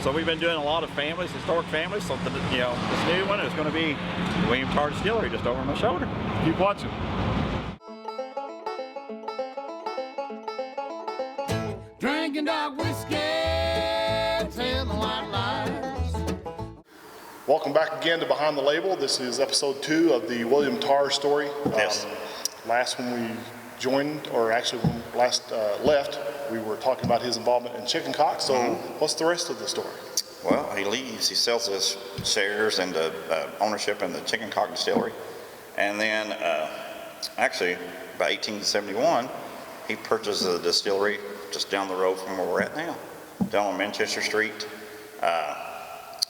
So we've been doing a lot of families, historic families. So you know, this new one is going to be William Tarr Distillery just over my shoulder. Keep watching. Drinking dog whiskey, telling white lies. Welcome back again to Behind the Label. This is episode 2 of the William Tarr story. Yes. Last when we joined, or actually when we last left, we were talking about his involvement in chicken cock. So what's the rest of the story? Well, he leaves. He sells his shares and the ownership in the chicken cock distillery, and then actually by 1871, he purchases a distillery just down the road from where we're at now, down on Manchester Street.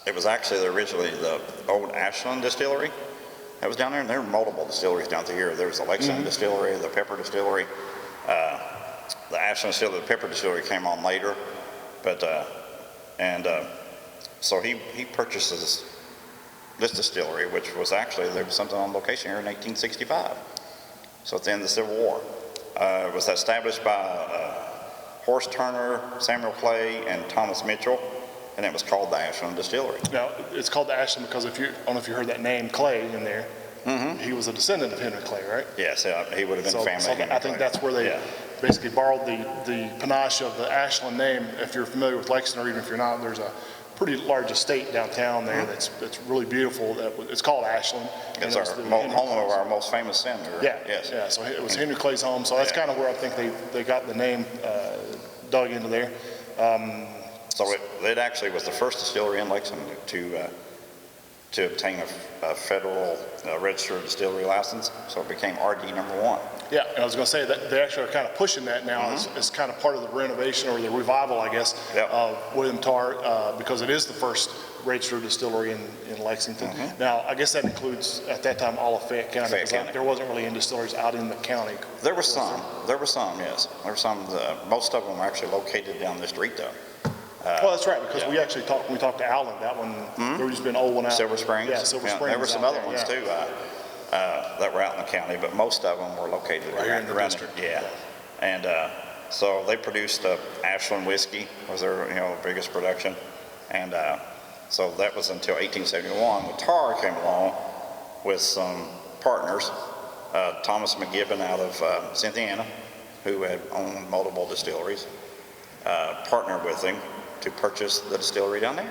It was actually originally the old Ashland distillery that was down there, and there were multiple distilleries down through here. There was the Lexington distillery, the Pepper distillery. The Ashland distillery, the Pepper distillery came on later, but so he purchases this distillery, which was actually, there was something on location here in 1865. So at the end of the Civil War. It was established by Horace Turner, Samuel Clay, and Thomas Mitchell, and it was called the Ashland Distillery. Now, it's called the Ashland because if you, I don't know if you heard that name, Clay, in there. He was a descendant of Henry Clay, right? Yes, he would have been family. So I think that's where they basically borrowed the panache of the Ashland name. If you're familiar with Lexington, or even if you're not, there's a pretty large estate downtown there that's really beautiful. It's called Ashland. It's our home of our most famous senator. Yeah, yeah. So it was Henry Clay's home. So that's kind of where I think they got the name dug into there. So it actually was the first distillery in Lexington to obtain a federal registered distillery license. So it became RD number 1. Yeah, and I was going to say that they actually are kind of pushing that now as kind of part of the renovation or the revival, I guess, of William Tarr, because it is the first registered distillery in Lexington. Now, I guess that includes, at that time, all of Fayette County, because there wasn't really any distilleries out in the county. There were some. There were some, yes. There were some. Most of them are actually located down the street, though. Well, that's right, because we actually talked to Allen, that one, there just been an old one out. Silver Springs? Yeah, Silver Springs. There were some other ones, too, that were out in the county, but most of them were located right here in the district. Yeah. And so they produced Ashland whiskey, was their biggest production. And so that was until 1871 when Tarr came along with some partners, Thomas McGibbon out of Cynthiana, who had owned multiple distilleries, partnered with him to purchase the distillery down there.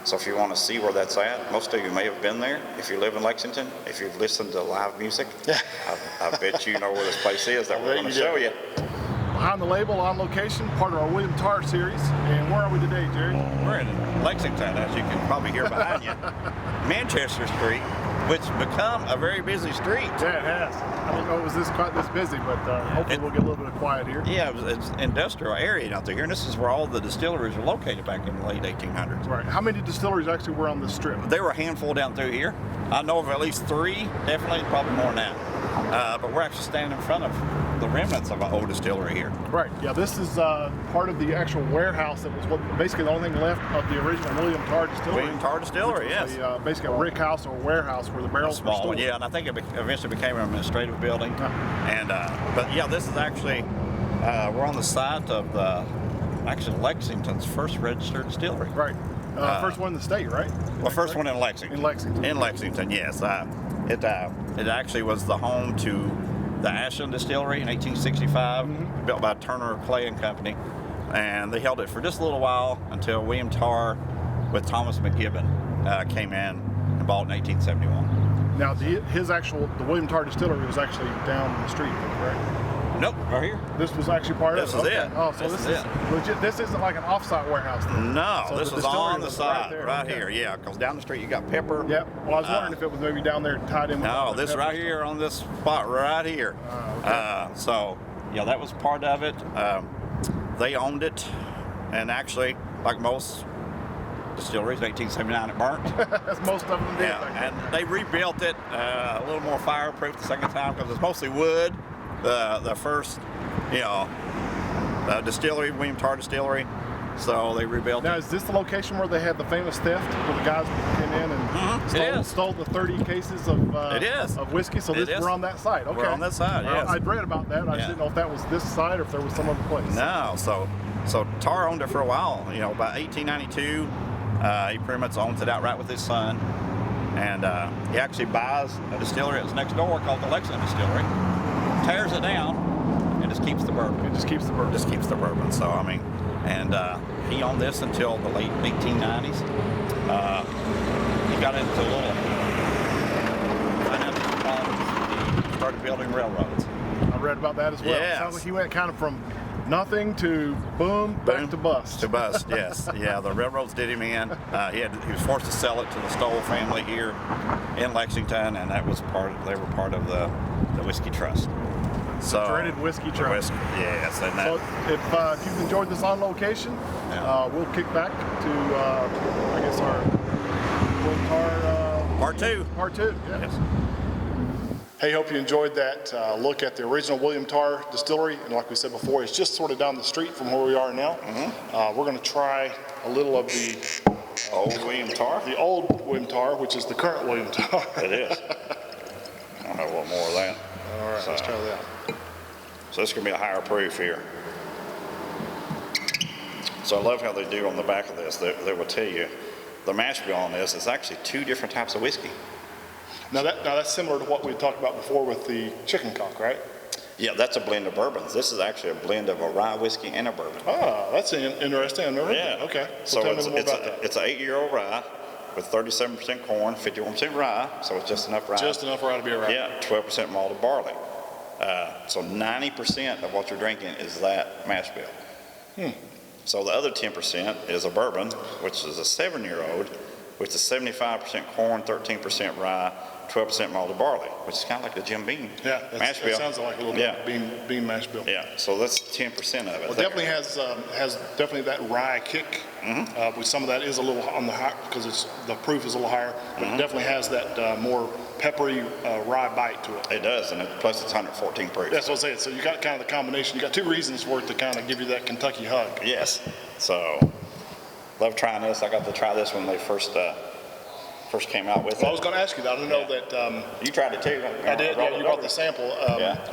So if you want to see where that's at, most of you may have been there. If you live in Lexington, if you've listened to live music, I bet you know where this place is that we're going to show you. Behind the Label, on location, part of our William Tarr series. And where are we today, Jerry? We're in Lexington, as you can probably hear behind you. Manchester Street, which become a very busy street. Yeah, it has. I don't know it was quite this busy, but hopefully we'll get a little bit of quiet here. Yeah, it's an industrial area out there, and this is where all the distilleries were located back in the late 1800s. Right. How many distilleries actually were on this strip? There were a handful down through here. I know of at least 3, definitely, probably more than that. But we're actually standing in front of the remnants of an old distillery here. Right. Yeah, this is part of the actual warehouse that was basically the only thing left of the original William Tarr Distillery. William Tarr Distillery, yes. Basically a rick house or a warehouse where the barrels were stored. Yeah, and I think it eventually became an administrative building. And but yeah, this is actually we're on the site of Lexington's first registered distillery. Right. First one in the state, right? Well, first one in Lexington. In Lexington. In Lexington, yes. It actually was the home to the Ashland Distillery in 1865, built by Turner, Clay and Company, and they held it for just a little while until William Tarr with Thomas McGibbon came in and bought in 1871. Now, the William Tarr Distillery was actually down the street, correct? Nope, right here. This was actually part of it? This is it. Oh, so this is legit. This isn't like an off-site warehouse then? No, so this was on the side, right here, yeah, because down the street you got Pepper. Yeah, well, I was wondering if it was maybe down there tied in with no, this right here on this spot right here. So, yeah, that was part of it. They owned it, and actually, like most distilleries, 1879 it burnt. As most of them did. Yeah, and they rebuilt it a little more fireproof the second time because it's mostly wood. The first, distillery, William Tarr Distillery. So they rebuilt now, it. Is this the location where they had the famous theft, where the guys came in and stole the 30 cases of whiskey? So we're on that side. Okay. We're on that side, yes. I'd read about that. I just didn't know if that was this side or if there was some other place. No, so So Tarr owned it for a while. You know, by 1892, he pretty much owns it outright with his son. And he actually buys a distillery that's next door called the Lexington Distillery, tears it down, and just keeps the bourbon. It just keeps the bourbon. Just keeps the bourbon. So, I mean, and he owned this until the late 1890s. He got into a little financial problems. He started building railroads. I read about that as well. Yeah. Sounds like he went kind of from nothing to boom, back to bust. To bust, yes. Yeah, the railroads did him in. He was forced to sell it to the Stoll family here in Lexington, and that was they were part of the Whiskey Trust. So, Dreaded Whiskey Trust. Yes, and So if you've enjoyed this on location, we'll kick back to, I guess, our William Tarr Part 2. Part 2, yeah. Yes. Hey, hope you enjoyed that look at the original William Tarr distillery. And like we said before, it's just sort of down the street from where we are now. We're going to try a little of the Old William Tarr? the old William Tarr, which is the current William Tarr. It is. I'll have a little more of that. All right, let's try that. So this is going to be a higher proof here. So I love how they do on the back of this. They will tell you the mash bill on this is actually 2 different types of whiskey. Now that's similar to what we talked about before with the chicken cock, right? Yeah, that's a blend of bourbons. This is actually a blend of a rye whiskey and a bourbon. Ah, that's interesting. I've never heard that. Okay. So tell me more about that. it's an 8-year-old rye with 37% corn, 51% rye, so it's just enough rye. Just enough rye to be a rye. Yeah, 12% malted barley. So 90% of what you're drinking is that mash bill. So the other 10% is a bourbon, which is a 7-year-old, which is 75% corn, 13% rye, 12% malted barley, which is kind of like the Jim Beam mash bill. That sounds like a little bean mash bill. Yeah, so that's 10% of it. Well, it definitely has definitely that rye kick. Which some of that is a little on the high because the proof is a little higher, but it definitely has that more peppery rye bite to it. It does, and plus it's 114 proof. That's what I'm saying. So you got kind of the combination. You got 2 reasons for it to kind of give you that Kentucky hug. Yes. So, love trying this. I got to try this when they first came out with it. Well, I was going to ask you that. I don't know that. You tried it too. I did. Yeah, you brought the sample.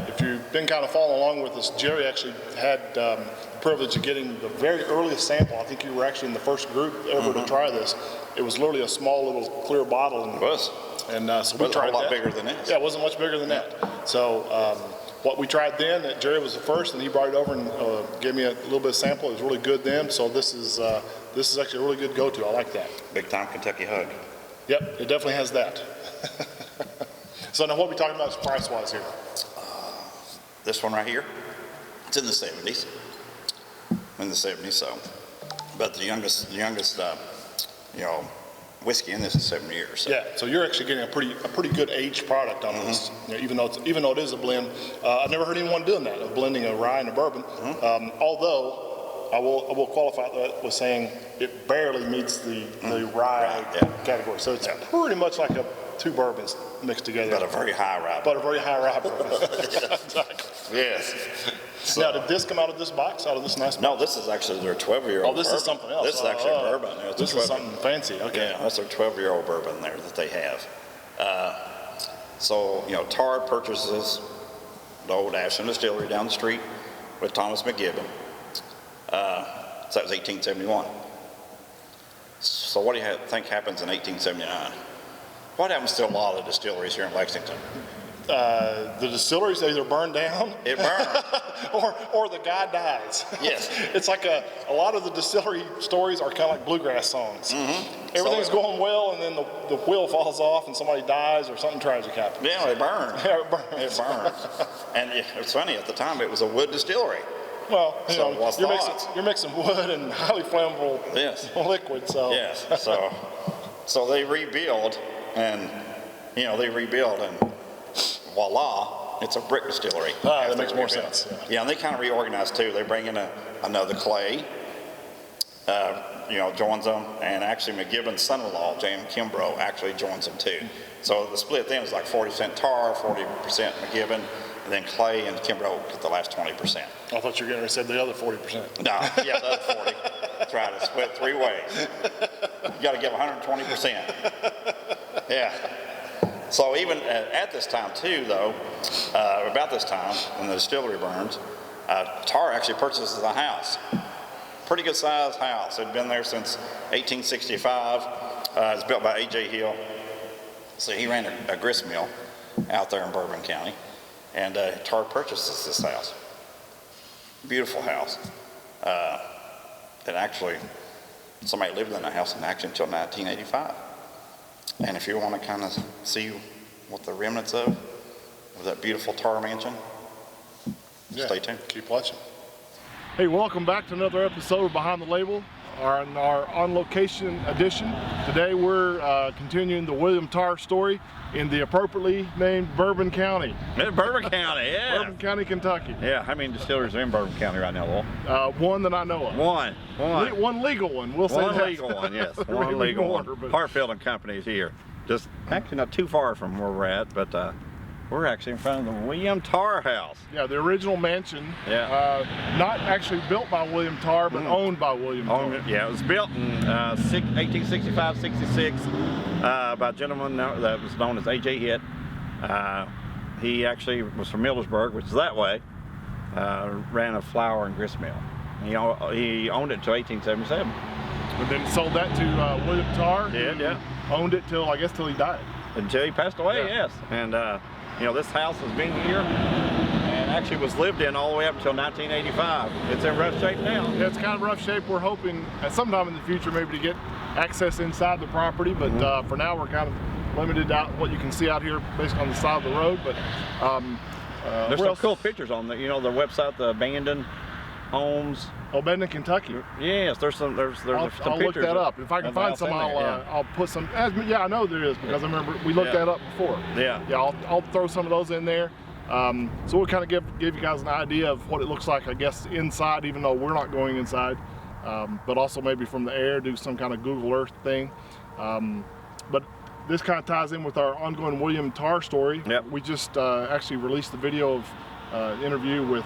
If you've been kind of following along with us, Jerry actually had the privilege of getting the very earliest sample. I think you were actually in the first group ever to try this. It was literally a small little clear bottle. And, it was. And so we tried a lot that. bigger than this. Yeah, it wasn't much bigger than that. So what we tried then, Jerry was the first, and he brought it over and gave me a little bit of sample. It was really good then. So this is actually a really good go-to. I like that. Big time Kentucky hug. Yep, it definitely has that. So now what are we talking about price-wise here? This one right here, it's in the 70s. In the 70s, so. But the youngest, whiskey in this is 7 years. So. Yeah, so you're actually getting a pretty good aged product on this, even though it is a blend. I've never heard anyone doing that, of blending a rye and a bourbon. Although I will qualify that with saying it barely meets the rye category. So it's pretty much like 2 bourbons mixed together. But a very high rye. But a very high rye bourbon. Exactly. Yes. So, now, did this come out of this box, out of this nice box? No, this is actually their 12-year-old Oh, this bourbon. is something else. This is actually a bourbon. This is something fancy. Okay. Yeah, that's their 12-year-old bourbon there that they have. So, Tarr purchases the old Ashland Distillery down the street with Thomas McGibbon. So that was 1871. So what do you think happens in 1879? What happens to a lot of the distilleries here in Lexington? The distilleries either burn down. It burned. or the guy dies. Yes. It's like a lot of the distillery stories are kind of like bluegrass songs. Everything's going well, and then the wheel falls off, and somebody dies, or something tragic happens. Yeah, they burn. Yeah, it burns. It burns. And it's funny, at the time it was a wood distillery. Well, you're mixing wood and highly flammable liquid, so. Yes, so they rebuild, and voila, it's a brick distillery. That makes more sense. Yeah, and they kind of reorganize too. They bring in another Clay, joins them, and actually McGibbon's son-in-law, James Kimbrough, actually joins them too. So the split then is like 40% Tarr, 40% McGibbon, and then Clay and Kimbrough get the last 20%. I thought you were going to say the other 40%. No, yeah, the other 40. That's right, it's split 3 ways. You got to give 120%. Yeah. So even at this time too, though, about this time when the distillery burns, Tarr actually purchases a house pretty good sized house. It'd been there since 1865. It was built by A.J. Hill. So he ran a grist mill out there in Bourbon County, and Tarr purchases this house. Beautiful house. And actually, somebody lived in the house until 1985. And if you want to kind of see what the remnants of that beautiful Tarr mansion, stay tuned. Keep watching. Hey, welcome back to another episode of Behind the Label, our on location edition. Today we're continuing the William Tarr story in the appropriately named Bourbon County. Bourbon County, yeah. Bourbon County, Kentucky. Yeah, how many distilleries are in Bourbon County right now, Lowell? One that I know of. One legal one. We'll say one that. legal one, yes. One legal one. Hartfield and Company is here. Just actually not too far from where we're at, but we're actually in front of the William Tarr house. Yeah, the original mansion. Yeah. Not actually built by William Tarr, but owned by William Tarr. Yeah, it was built in 1865-66 by a gentleman that was known as A.J. Hitt. He actually was from Millersburg, which is that way. Ran a flour and grist mill. He owned it until 1877. And then sold that to William Tarr. Yeah. Owned it till he died. Until he passed away, yes. And this house has been here and actually was lived in all the way up until 1985. It's in rough shape now. Yeah, it's kind of rough shape. We're hoping at some time in the future maybe to get access inside the property, but for now we're kind of limited out what you can see out here basically on the side of the road. But there's some cool pictures on the website, the abandoned homes. Abandoned Kentucky. Yes, there's some I'll pictures. Look that up. If I can find some, I'll put some. Yeah, I know there is because I remember we looked that up before. Yeah. Yeah, I'll throw some of those in there. So we'll kind of give you guys an idea of what it looks like, I guess, inside, even though we're not going inside, but also maybe from the air, do some kind of Google Earth thing. But this kind of ties in with our ongoing William Tarr story. Yep. We just actually released the video of interview with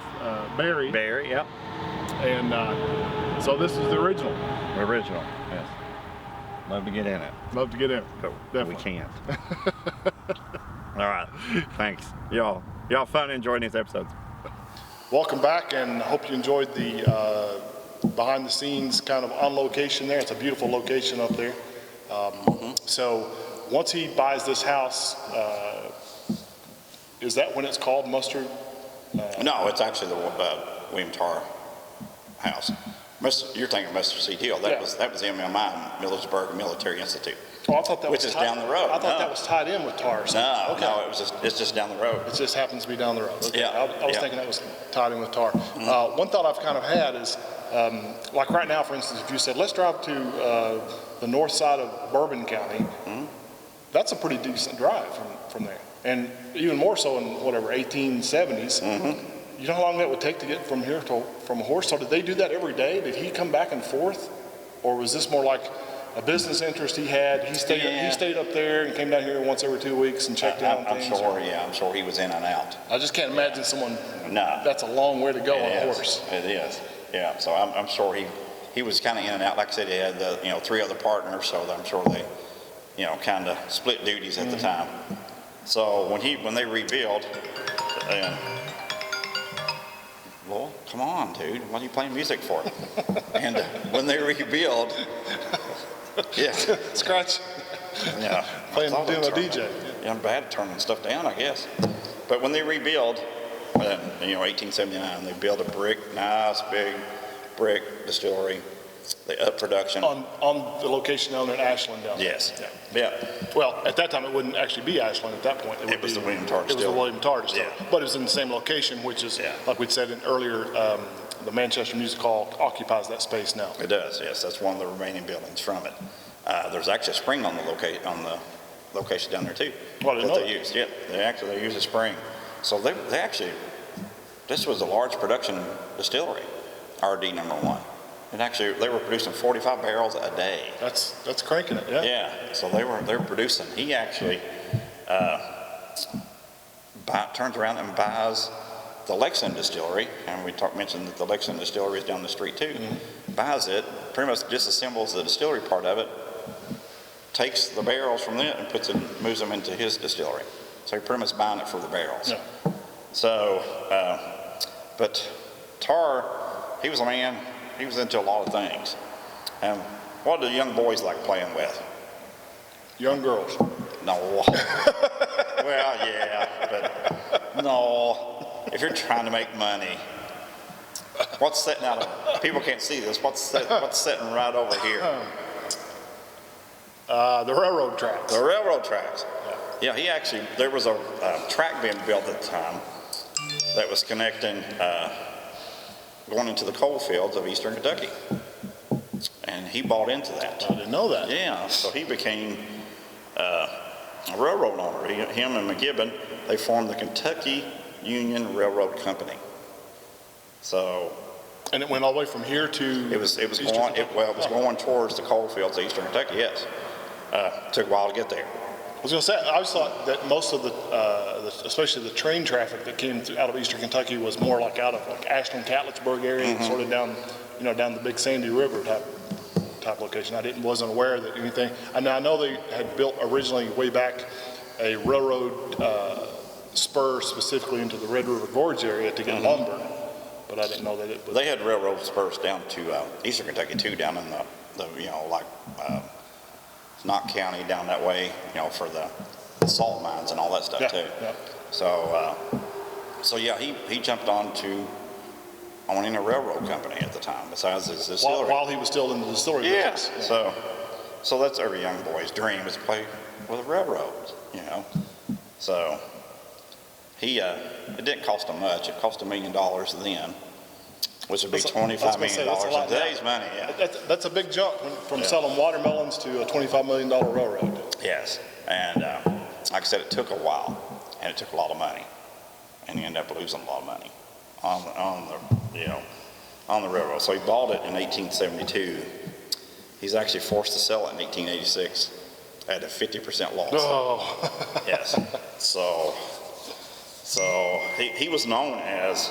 Barry. Barry, yep. And so this is the original. The original, yes. Love to get in it. Love to get in. But we can't. All right, thanks. Y'all fun enjoying these episodes. Welcome back, and hope you enjoyed the behind the scenes kind of on location there. It's a beautiful location up there. So once he buys this house, is that when it's called Mustard? No, it's actually the William Tarr house. You're thinking Mustard Seed Hill. That was MMI, Millersburg Military Institute. Oh, I thought that which was is down the road. I thought that was tied in with Tarr. No, it's just down the road. It just happens to be down the road. Okay. Yeah. I was thinking that was tied in with Tarr. One thought I've kind of had is, like right now, for instance, if you said, let's drive to the north side of Bourbon County, that's a pretty decent drive from there. And even more so in 1870s. You know how long that would take to get from here from a horse? So did they do that every day? Did he come back and forth? Or was this more like a business interest he had? He stayed up there and came down here once every 2 weeks and checked in on things? I'm sure he was in and out. I just can't imagine someone, No. That's a long way to go on a horse. It is, yeah. So I'm sure he was kind of in and out. Like I said, he had the 3 other partners, so I'm sure they, kind of split duties at the time. So when they rebuild, well, come on, dude. What are you playing music for? And when they rebuild, Scratch. Yeah. Doing a DJ. Yeah, I'm bad at turning stuff down, I guess. But when they rebuild, 1879, they build a nice big brick distillery. They up production. On the location down there in Ashland down there. Yes. Yeah. Well, at that time, it wouldn't actually be Ashland at that point. It was the William Tarr distillery. It was the William Tarr distillery. Yeah. But it was in the same location, which is, like we'd said earlier, the Manchester Music Hall occupies that space now. It does, yes. That's one of the remaining buildings from it. There's actually a spring on the location down there too. Well, I didn't know they used. Yeah, they use a spring. So they actually, this was a large production distillery, RD number 1. And actually, they were producing 45 barrels a day. That's cranking it, yeah. Yeah, so they were producing. He actually turns around and buys the Lexington distillery, and we mentioned that the Lexington distillery is down the street too. Buys it, pretty much disassembles the distillery part of it, takes the barrels from it and moves them into his distillery. So you're pretty much buying it for the barrels. Yeah. So, but Tarr, he was a man He was into a lot of things. And what do young boys like playing with? Young girls. No. Well, yeah, but no. If you're trying to make money, what's sitting out of, people can't see this, what's sitting right over here? The railroad tracks. The railroad tracks. Yeah, he actually, there was a track being built at the time that was connecting, going into the coal fields of eastern Kentucky. And he bought into that. I didn't know that. Yeah, so he became a railroad owner. Him and McGibbon, they formed the Kentucky Union Railroad Company. So. And it went all the way from here to. It was going towards the coal fields of eastern Kentucky. Yes, took a while to get there. I was going to say, I always thought that most of especially the train traffic that came out of eastern Kentucky was more like out of like Ashland, Catlettsburg area, and sort of down, down the Big Sandy River type location. Wasn't aware that anything. I know they had built originally way back a railroad spur specifically into the Red River Gorge area to get lumber, but I didn't know that it was. They had railroad spurs down to eastern Kentucky too, down in the Knott County down that way, for the salt mines and all that stuff too. Yeah. So yeah, he jumped on to owning a railroad company at the time, besides his distillery. While he was still in the distillery business. Yeah. So that's every young boy's dream, is to play with a railroad, So it didn't cost him much. It cost $1 million then, which would be $25 million in today's money. Yeah. That's a big jump from selling watermelons to a $25 million railroad. Yes, and like I said, it took a while, and it took a lot of money, and he ended up losing a lot of money on the railroad. So he bought it in 1872. He's actually forced to sell it in 1886 at a 50% loss. Oh. Yes. So he was known as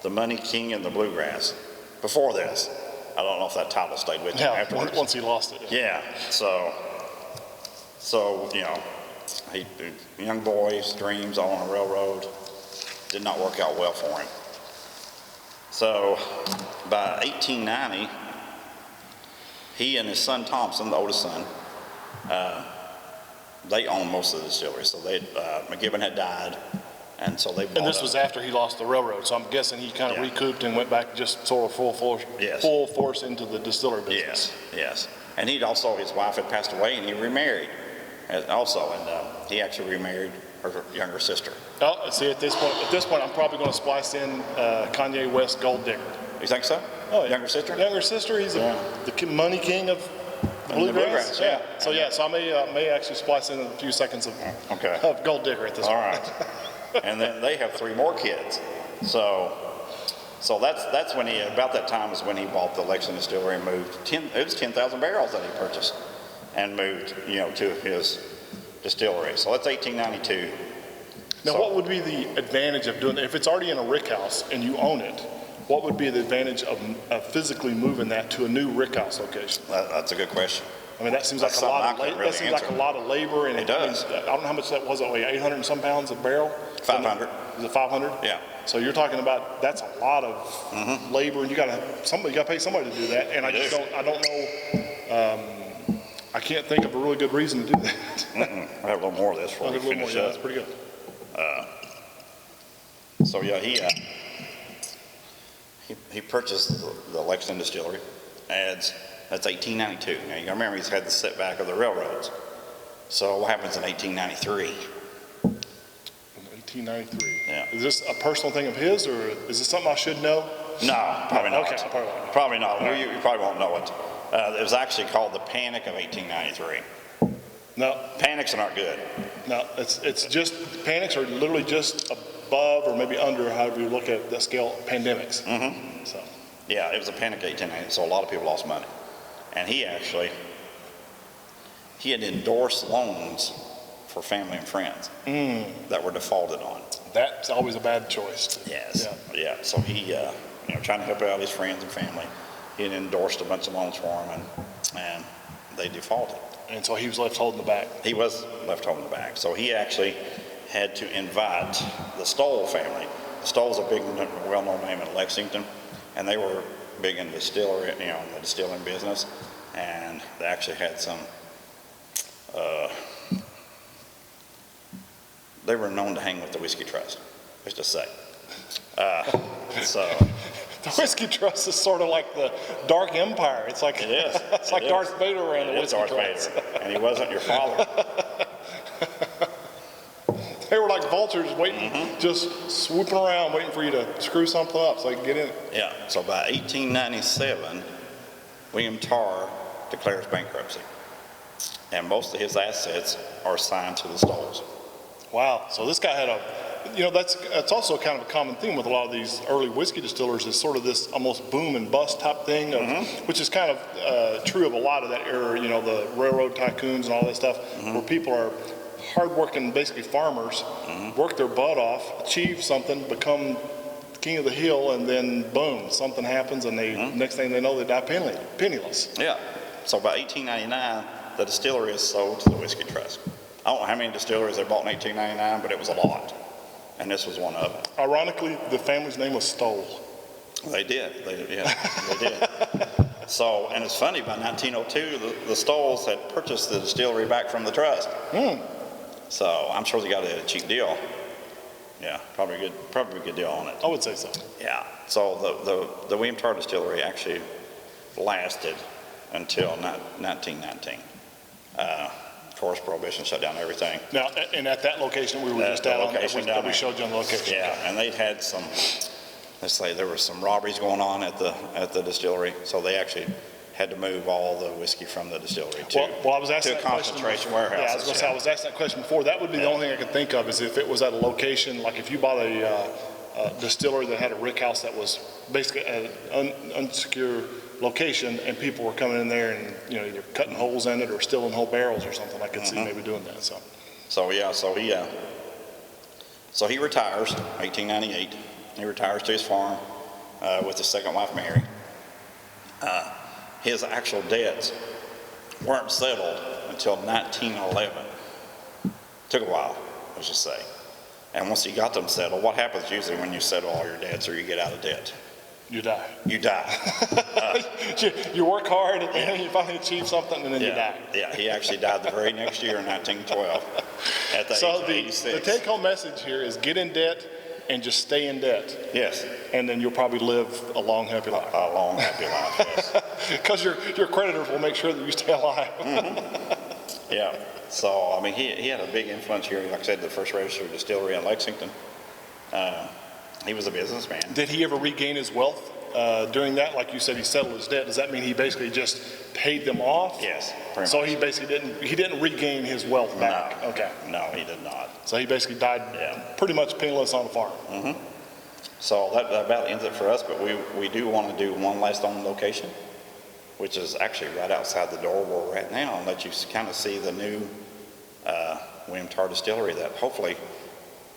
the Money King in the Bluegrass before this. I don't know if that title stayed with him afterwards. Once he lost it. Yeah. So young boy's dreams on a railroad did not work out well for him. So by 1890, he and his son Thompson, the oldest son, they owned most of the distillery. So McGibbon had died, and so they bought. And this was after he lost the railroad, so I'm guessing he kind of recouped and went back just sort of full force into the distillery business. Yes. And his wife had passed away, and he remarried also, and he actually remarried her younger sister. Oh, see, at this point, I'm probably going to splice in Kanye West Gold Digger. You think so? Oh, yeah. Younger sister? Younger sister. He's the money king of the bluegrass. Yeah. So I may actually splice in a few seconds of Gold Digger at this point. All right. And then they have 3 more kids. So that's when about that time is when he bought the Lexington distillery and moved. It was 10,000 barrels that he purchased and moved, to his distillery. So that's 1892. Now, what would be the advantage of doing that? If it's already in a rick house and you own it, what would be the advantage of physically moving that to a new rick house location? That's a good question. I mean, that seems like a lot of labor. And it does. I don't know how much that was, 800 and some pounds a barrel? 500. Is it 500? Yeah. So you're talking about, that's a lot of labor, and you got to pay somebody to do that. And I don't know, I can't think of a really good reason to do that. I have a little more of this before we finish up. That's pretty good. So yeah, he purchased the Lexington distillery. That's 1892. Now you gotta remember he's had the setback of the railroads. So what happens in 1893? In 1893. Yeah. Is this a personal thing of his, or is this something I should know? No, probably not. Okay, probably not. You probably won't know it. It was actually called the Panic of 1893. No. Panics are not good. No, it's just, panics are literally just above or maybe under, however you look at the scale, pandemics. Mm-hmm. So. Yeah, it was a panic of 1890, so a lot of people lost money. And he had endorsed loans for family and friends that were defaulted on. That's always a bad choice. Yes. Yeah. So he, trying to help out his friends and family, he had endorsed a bunch of loans for them, and they defaulted. And so he was left holding the bag. He was left holding the bag. So he actually had to invite the Stoll family. The Stoll's a big, well-known name in Lexington, and they were big in distillery, in the distilling business, and they actually had some. They were known to hang with the Whiskey Trust, let's just say. So. The Whiskey Trust is sort of like the Dark Empire. It's like It is. it's like Darth Vader ran the It's Whiskey Darth Trust. Vader, and he wasn't your father. They were like vultures waiting, just swooping around, waiting for you to screw something up so they can get in it. Yeah. So by 1897, William Tarr declares bankruptcy, and most of his assets are assigned to the Stolls. Wow. So this guy had that's also kind of a common theme with a lot of these early whiskey distillers is sort of this almost boom and bust type thing, which is kind of true of a lot of that era, the railroad tycoons and all that stuff, where people are hardworking, basically farmers, work their butt off, achieve something, become king of the hill, and then boom, something happens, and they next thing they know, they die penniless. Yeah. So by 1899, the distillery is sold to the Whiskey Trust. I don't know how many distilleries they bought in 1899, but it was a lot. And this was one of them. Ironically, the family's name was Stoll. They did. They did. So, and it's funny, by 1902, the Stolls had purchased the distillery back from the trust. So I'm sure they got a cheap deal. Yeah, probably a good deal on it. I would say so. Yeah. So the William Tarr distillery actually lasted until 1919. Of course, Prohibition shut down everything. Now, and at that location we were just at, we showed you on the location. Yeah, and they'd had some, let's say there were some robberies going on at the distillery, so they actually had to move all the whiskey from the distillery to I was asking a that question. concentration warehouse. Yeah, I was going to say, I was asking that question before. That would be the only thing I could think of is if it was at a location, like if you bought a distillery that had a rick house that was basically at an unsecure location and people were coming in there and either cutting holes in it or stealing whole barrels or something. I could see maybe doing that. So he retires 1898. He retires to his farm with his second wife Mary. His actual debts weren't settled until 1911. Took a while, let's just say. And once he got them settled, what happens usually when you settle all your debts or you get out of debt? you die. You die. You work hard and then you finally achieve something and then you die. Yeah, he actually died the very next year in 1912 at the age of 86. The take-home message here is get in debt and just stay in debt. Yes. And then you'll probably live a long, happy life. A long, happy life, yes. Because your creditors will make sure that you stay alive. Yeah. So, I mean, he had a big influence here. Like I said, the first registered distillery in Lexington. He was a businessman. Did he ever regain his wealth during that? Like you said, he settled his debt. Does that mean he basically just paid them off? Yes, pretty So much. he basically didn't regain his wealth back? No. Okay. No, he did not. So he basically died pretty much penniless on a farm. So that about ends it for us, but we do want to do one last on location, which is actually right outside the door where we're at now, and let you kind of see the new William Tarr distillery that hopefully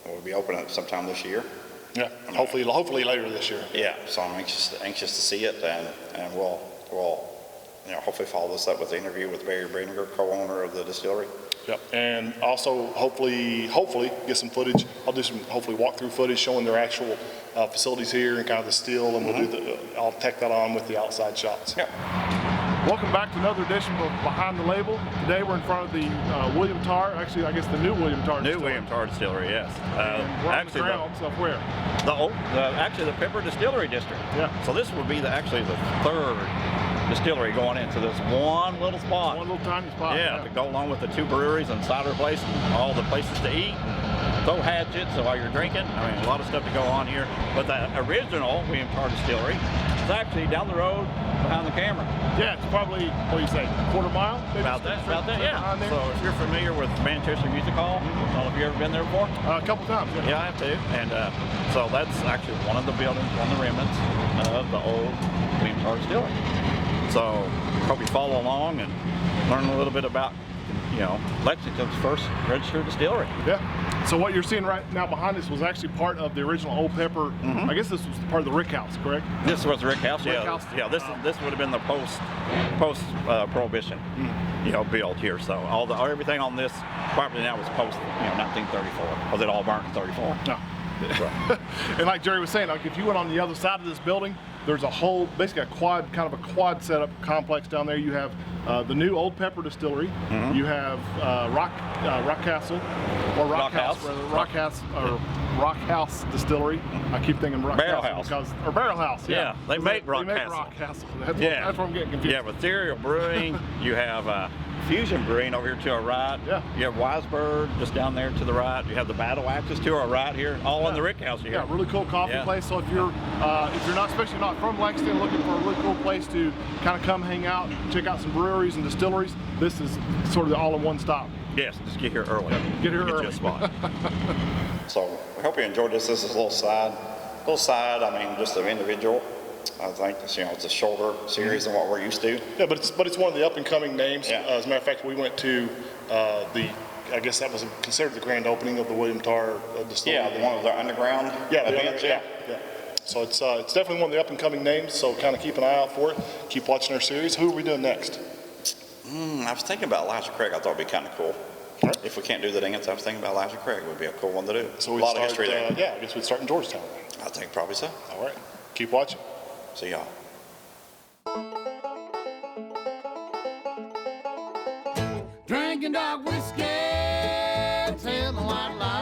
will be opening up sometime this year. Yeah. Hopefully later this year. Yeah, so I'm anxious to see it, and we'll hopefully follow this up with the interview with Barry Brininger, co-owner of the distillery. Yep. And also hopefully get some footage. I'll do some hopefully walkthrough footage showing their actual facilities here and kind of the still, and we'll do I'll tack that on with the outside shots. Yeah. Welcome back to another edition of Behind the Label. Today we're in front of the William Tarr, actually I guess the new William Tarr. New William Tarr distillery, yes. We're on the ground, so where? Actually the Pepper Distillery District. Yeah. So this would be actually the third distillery going into this one little spot. One little tiny spot. Yeah, to go along with the two breweries and cider place and all the places to eat. Throw hatchets so while you're drinking. I mean, a lot of stuff to go on here. But the original William Tarr distillery is actually down the road behind the camera. Yeah, it's probably, what do you say, quarter mile? Maybe About that, yeah. There. So if you're familiar with Manchester Music Hall, I don't know if you've ever been there before? A couple times. Yeah, I have too. And so that's actually one of the buildings, one of the remnants of the old William Tarr distillery. So hope you follow along and learn a little bit about, Lexington's first registered distillery. Yeah. So what you're seeing right now behind us was actually part of the original Old Pepper. I guess this was part of the Rick House, correct? This was Rick House. Rick Yeah. House. Yeah. This would have been the post prohibition, built here. So everything on this property now was post 1934. Was it all burnt in 34? No. And like Jerry was saying, like if you went on the other side of this building, there's a whole, basically kind of a quad setup complex down there. You have the new Old Pepper Distillery. You have Rock Castle, or Rock House, rather, Rock House Distillery. I keep thinking Rock Barrel Castle House. or Barrel House. Yeah, they make Rock Castle. Rock Castle. That's Yeah. that's where I'm getting confused. You have Ethereal Brewing. You have Fusion Brewing over here to our right. Yeah. You have Weisberg just down there to the right. You have the Battle Axes to our right here, all in the Rick House here. Yeah, really cool coffee Yeah. place. So if you're not, especially not from Lexington, looking for a really cool place to kind of come hang out, check out some breweries and distilleries, this is sort of the all-in-one stop. Yes, just get here early. Get here early. You a spot. So I hope you enjoyed this. This is a little side, I mean, just an individual. I think this, it's a shorter series than what we're used to. Yeah, but it's one of the up-and-coming names. Yeah. As a matter of fact, we went to I guess that was considered the grand opening of the William Tarr distillery. Yeah, one of the underground events. Yeah. So it's definitely one of the up-and-coming names, so kind of keep an eye out for it. Keep watching our series. Who are we doing next? I was thinking about Elijah Craig. I thought it'd be kind of cool. All right. If we can't do the dance, I was thinking about Elijah Craig. It would be a cool one to do. So a we'd lot start, of history there. Yeah, I guess we'd start in Georgetown. I think probably so. All right. Keep watching. See y'all. Drinking dark whiskey, telling white lies.